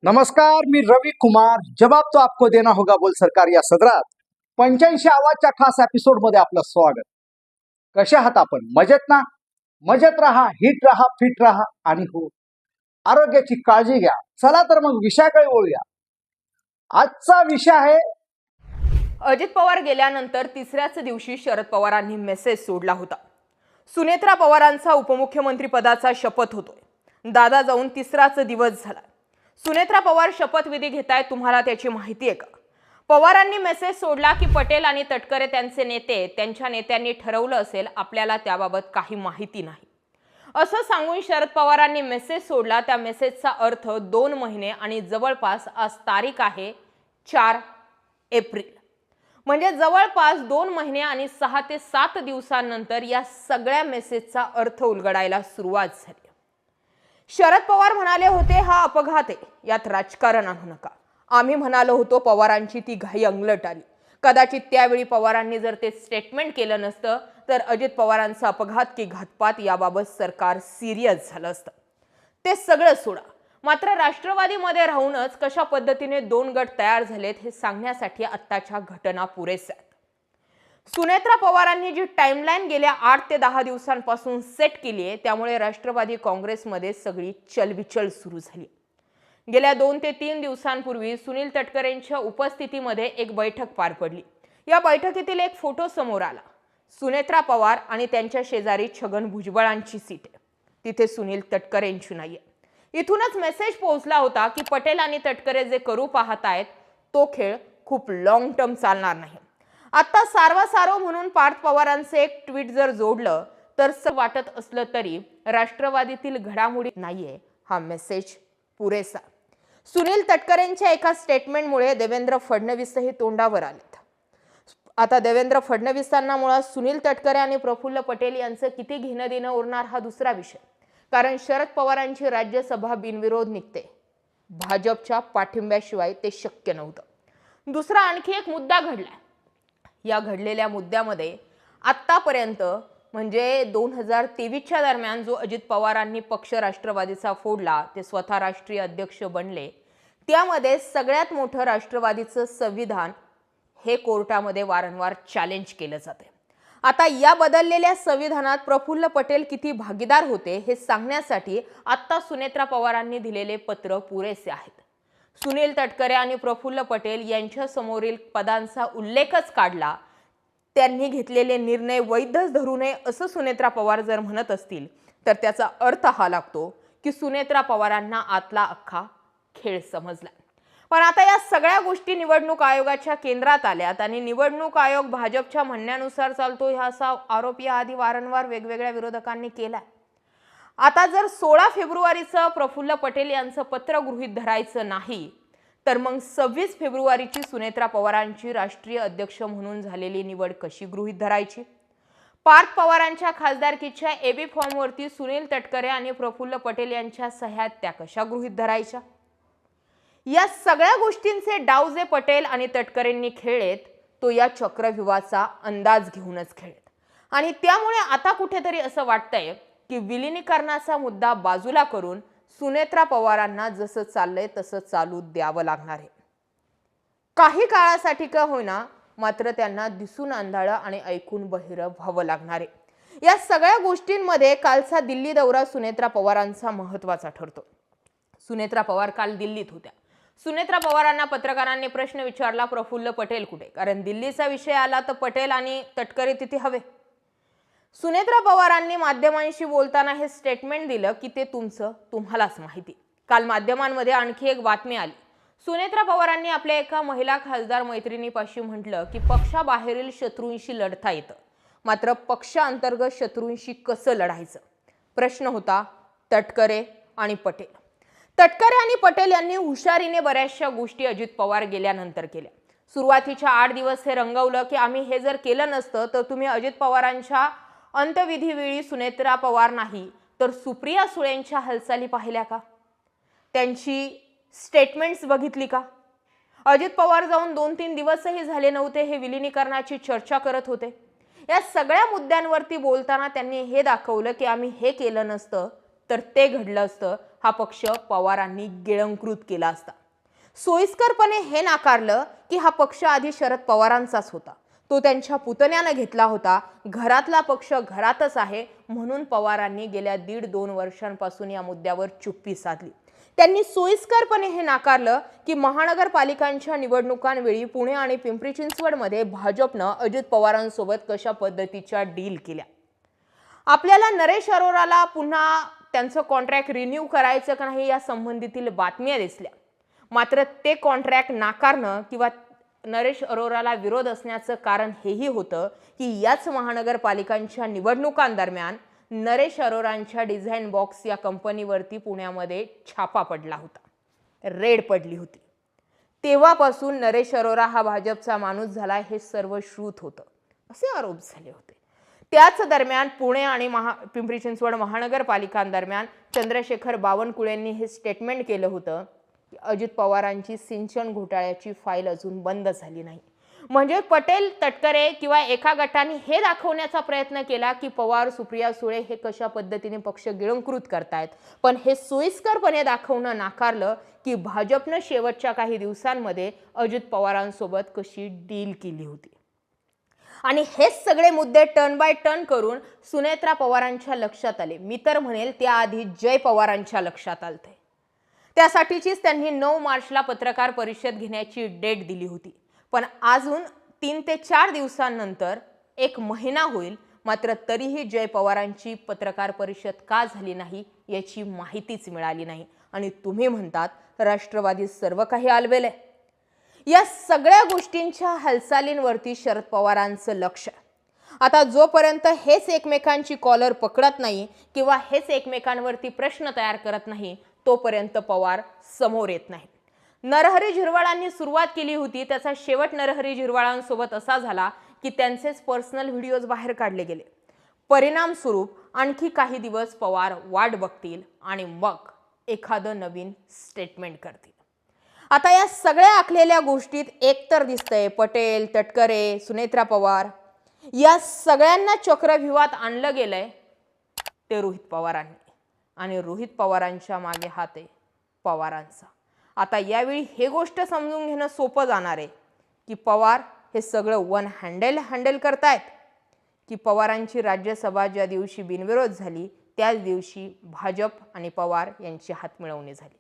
नमस्कार, मी रवि कुमार. जवाब तो आपको देना होगा बोल सरकार या सदरात 85च्या खास एपिसोड मध्ये आपलं स्वागत. कसे आहात आपण? मजेत ना? मजेत राहा, हिट राहा, फिट राहा आणि हो, आरोग्याची काळजी घ्या. चला तर मग विषयाकडे वळूया. आजचा विषय आहे अजित पवार गेल्यानंतर तिसऱ्याच दिवशी शरद पवारांनी मेसेज सोडला होता. सुनेत्रा पवारांचा उपमुख्यमंत्री पदाचा शपथ होतोय. दादा जाऊन तिसराच दिवस झाला. सुनेत्रा पवार शपथविधी घेताय, तुम्हाला त्याची माहिती आहे का? पवारांनी मेसेज सोडला की पटेल आणि तटकरे त्यांचे नेते, त्यांच्या नेत्यांनी ठरवलं असेल, आपल्याला त्याबाबत काही माहिती नाही असं सांगून शरद पवारांनी मेसेज सोडला. त्या मेसेजचा अर्थ 2 महिने आणि जवळपास आज तारीख आहे 4 एप्रिल, म्हणजे जवळपास 2 महिने आणि 6 ते 7 दिवसांनंतर या सगळ्या मेसेजचा अर्थ उलगडायला सुरुवात झाली. शरद पवार म्हणाले होते, हा अपघात आहे, यात राजकारण आणू नका. आम्ही म्हणालो होतो, पवारांची ती घाई अंगलट आली. कदाचित त्यावेळी पवारांनी जर ते स्टेटमेंट केलं नसतं तर अजित पवारांचा अपघात की घातपात याबाबत सरकार सिरियस झालं असतं. ते सगळं सोडा, मात्र राष्ट्रवादीमध्ये राहूनच कशा पद्धतीने 2 गट तयार झालेत हे सांगण्यासाठी आत्ताच्या घटना पुरेशा आहेत. सुनेत्रा पवारांनी जी टाइमलाईन गेल्या 8 ते 10 दिवसांपासून सेट केली आहे, त्यामुळे राष्ट्रवादी काँग्रेसमध्ये सगळी चलबिचल सुरू झाली. गेल्या 2 ते 3 दिवसांपूर्वी सुनील तटकरेंच्या उपस्थितीमध्ये एक बैठक पार पडली. या बैठकीतील एक फोटो समोर आला. सुनेत्रा पवार आणि त्यांच्या शेजारी छगन भुजबळांची सीट आहे, तिथे सुनील तटकरेंची नाहीये. इथूनच मेसेज पोहोचला होता की पटेल आणि तटकरे जे करू पाहतायत तो खेळ खूप लॉंग टर्म चालणार नाही. आता सारवासारव म्हणून पार्थ पवारांचे एक ट्विट जर जोडलं तर वाटत असलं तरी राष्ट्रवादीतील घडामोडी नाहीये हा मेसेज पुरेसा. सुनील तटकरेंच्या एका स्टेटमेंटमुळे देवेंद्र फडणवीसही तोंडावर आलेत. आता देवेंद्र फडणवीसांना मुळात सुनील तटकरे आणि प्रफुल्ल पटेल यांचं किती घेणं देणं उरणार हा दुसरा विषय, कारण शरद पवारांची राज्यसभा बिनविरोध निघते. भाजपच्या पाठिंब्याशिवाय ते शक्य नव्हतं. दुसरा आणखी एक मुद्दा घडलाय. या घडलेल्या मुद्द्यामध्ये आत्तापर्यंत म्हणजे 2023च्या दरम्यान जो अजित पवारांनी पक्ष राष्ट्रवादीचा फोडला, ते स्वतः राष्ट्रीय अध्यक्ष बनले, त्यामध्ये सगळ्यात मोठं राष्ट्रवादीचं संविधान हे कोर्टामध्ये वारंवार चॅलेंज केलं जाते. आता या बदललेल्या संविधानात प्रफुल्ल पटेल किती भागीदार होते हे सांगण्यासाठी आता सुनेत्रा पवारांनी दिलेले पत्र पुरेसे आहेत. सुनील तटकरे आणि प्रफुल्ल पटेल यांच्या समोरील पदांचा उल्लेखच काढला. त्यांनी घेतलेले निर्णय वैधच धरू नये असं सुनेत्रा पवार जर म्हणत असतील तर त्याचा अर्थ हा लागतो की सुनेत्रा पवारांना आतला अख्खा खेळ समजला. पण आता या सगळ्या गोष्टी निवडणूक आयोगाच्या केंद्रात आल्यात आणि निवडणूक आयोग भाजपच्या म्हणण्यानुसार चालतो हा असा आरोप याआधी वारंवार वेगवेगळ्या विरोधकांनी केलाय. आता जर 16 फेब्रुवारीचं प्रफुल्ल पटेल यांचं पत्र गृहीत धरायचं नाही तर मग 26 फेब्रुवारीची सुनेत्रा पवारांची राष्ट्रीय अध्यक्ष म्हणून झालेली निवड कशी गृहीत धरायची? पार्थ पवारांच्या खासदारकीच्या एबी फॉर्मवरती सुनील तटकरे आणि प्रफुल्ल पटेल यांच्या सह्या त्या कशा गृहीत धरायच्या? या सगळ्या गोष्टींचे डाव जे पटेल आणि तटकरेंनी खेळलेत तो या चक्रव्यूहाचा अंदाज घेऊनच खेळलेत. आणि त्यामुळे आता कुठेतरी असं वाटतंय की विलिनीकरणाचा मुद्दा बाजूला करून सुनेत्रा पवारांना जसं चाललंय तसं चालू द्यावं लागणार आहे. काही काळासाठी का होईना, मात्र त्यांना दिसून आंधळं आणि ऐकून बहिरं व्हावं लागणार आहे. या सगळ्या गोष्टींमध्ये कालचा दिल्ली दौरा सुनेत्रा पवारांचा महत्त्वाचा ठरतो. सुनेत्रा पवार काल दिल्लीत होत्या. सुनेत्रा पवारांना पत्रकारांनी प्रश्न विचारला, प्रफुल्ल पटेल कुठे? कारण दिल्लीचा विषय आला तर पटेल आणि तटकरे तिथे हवे. सुनेत्रा पवारांनी माध्यमांशी बोलताना हे स्टेटमेंट दिलं की ते तुमचं तुम्हालाच माहिती. काल माध्यमांमध्ये आणखी एक बातमी आली. सुनेत्रा पवारांनी आपल्या एका महिला खासदार मैत्रिणीपाशी म्हटलं की पक्षाबाहेरील शत्रूंशी लढता येतं, मात्र पक्षांतर्गत शत्रूंशी कसं लढायचं? प्रश्न होता तटकरे आणि पटेल. तटकरे आणि पटेल यांनी हुशारीने बऱ्याचशा गोष्टी अजित पवार गेल्यानंतर केल्या. सुरुवातीच्या 8 दिवस हे रंगवलं की आम्ही हे जर केलं नसतं तर तुम्ही अजित पवारांच्या अंत्यविधीवेळी सुनेत्रा पवार नाही तर सुप्रिया सुळेंच्या हालचाली पाहिल्या का? त्यांची स्टेटमेंट्स बघितली का? अजित पवार जाऊन 2-3 दिवसही झाले नव्हते हे विलिनीकरणाची चर्चा करत होते. या सगळ्या मुद्द्यांवरती बोलताना त्यांनी हे दाखवलं की आम्ही हे केलं नसतं तर ते घडलं असतं हा पक्ष पवारांनी गिळंकृत केला असता. सोयीस्करपणे हे नाकारलं की हा पक्ष आधी शरद पवारांचाच होता, तो त्यांच्या पुतण्यानं घेतला होता, घरातला पक्ष घरातच आहे म्हणून पवारांनी गेल्या 1.5-2 वर्षांपासून या मुद्द्यावर चुप्पी साधली. त्यांनी सोयीस्करपणे हे नाकारलं की महानगरपालिकांच्या निवडणुकांवेळी पुणे आणि पिंपरी चिंचवडमध्ये भाजपनं अजित पवारांसोबत कशा पद्धतीच्या डील केल्या. आपल्याला नरेश अरोराला पुन्हा त्यांचं कॉन्ट्रॅक्ट रिन्यू करायचं का नाही या संबंधीतील बातम्या दिसल्या. मात्र ते कॉन्ट्रॅक्ट नाकारणं किंवा नरेश अरोराला विरोध असण्याचं कारण हेही होतं की याच महानगरपालिकांच्या निवडणुकांदरम्यान नरेश अरोरांच्या डिझाईन बॉक्स या कंपनीवरती पुण्यामध्ये छापा पडला होता, रेड पडली होती. तेव्हापासून नरेश अरोरा हा भाजपचा माणूस झाला हे सर्व श्रुत होतं, असे आरोप झाले होते. त्याच दरम्यान पुणे आणि पिंपरी चिंचवड महानगरपालिकांदरम्यान चंद्रशेखर बावनकुळेंनी हे स्टेटमेंट केलं होतं की अजित पवारांची सिंचन घोटाळ्याची फाईल अजून बंद झाली नाही. म्हणजे पटेल, तटकरे किंवा एका गटाने हे दाखवण्याचा प्रयत्न केला की पवार, सुप्रिया सुळे हे कशा पद्धतीने पक्ष गिळंकृत करतायत, पण हे सोयीस्करपणे दाखवणं नाकारलं की भाजपनं शेवटच्या काही दिवसांमध्ये अजित पवारांसोबत कशी डील केली होती. आणि हेच सगळे मुद्दे टर्न बाय टर्न करून सुनेत्रा पवारांच्या लक्षात आले. मी तर म्हणेल त्याआधी जय पवारांच्या लक्षात आलते. त्यासाठीचीच त्यांनी 9 मार्चला पत्रकार परिषद घेण्याची डेट दिली होती. पण अजून 3 ते 4 दिवसांनंतर 1 महिना होईल, मात्र तरीही जय पवारांची पत्रकार परिषद का झाली नाही याची माहितीच मिळाली नाही. आणि तुम्ही म्हणतात राष्ट्रवादी सर्व काही आलबेल आहे. या सगळ्या गोष्टींच्या हालचालींवरती शरद पवारांचं लक्ष आहे. आता जोपर्यंत हेच एकमेकांची कॉलर पकडत नाही किंवा हेच एकमेकांवरती प्रश्न तयार करत नाही तोपर्यंत पवार समोर येत नाही. नरहरी झिरवाळांनी सुरुवात केली होती, त्याचा शेवट नरहरी झिरवाळांसोबत असा झाला की त्यांचेच पर्सनल व्हिडिओज बाहेर काढले गेले. परिणाम स्वरूप आणखी काही दिवस पवार वाट बघतील आणि मग एखादं नवीन स्टेटमेंट करतील. आता या सगळ्या आखलेल्या गोष्टीत एकतर दिसतंय पटेल, तटकरे, सुनेत्रा पवार या सगळ्यांना चक्रव्यूहात आणलं गेलंय ते रोहित पवारांनी, आणि रोहित पवारांच्या मागे हात आहे पवारांचा. आता यावेळी हे गोष्ट समजून घेणं सोपं जाणार आहे की पवार हे सगळं वन हँडल करतायत की पवारांची राज्यसभा ज्या दिवशी बिनविरोध झाली त्याच दिवशी भाजप आणि पवार यांची हातमिळवणी झाली.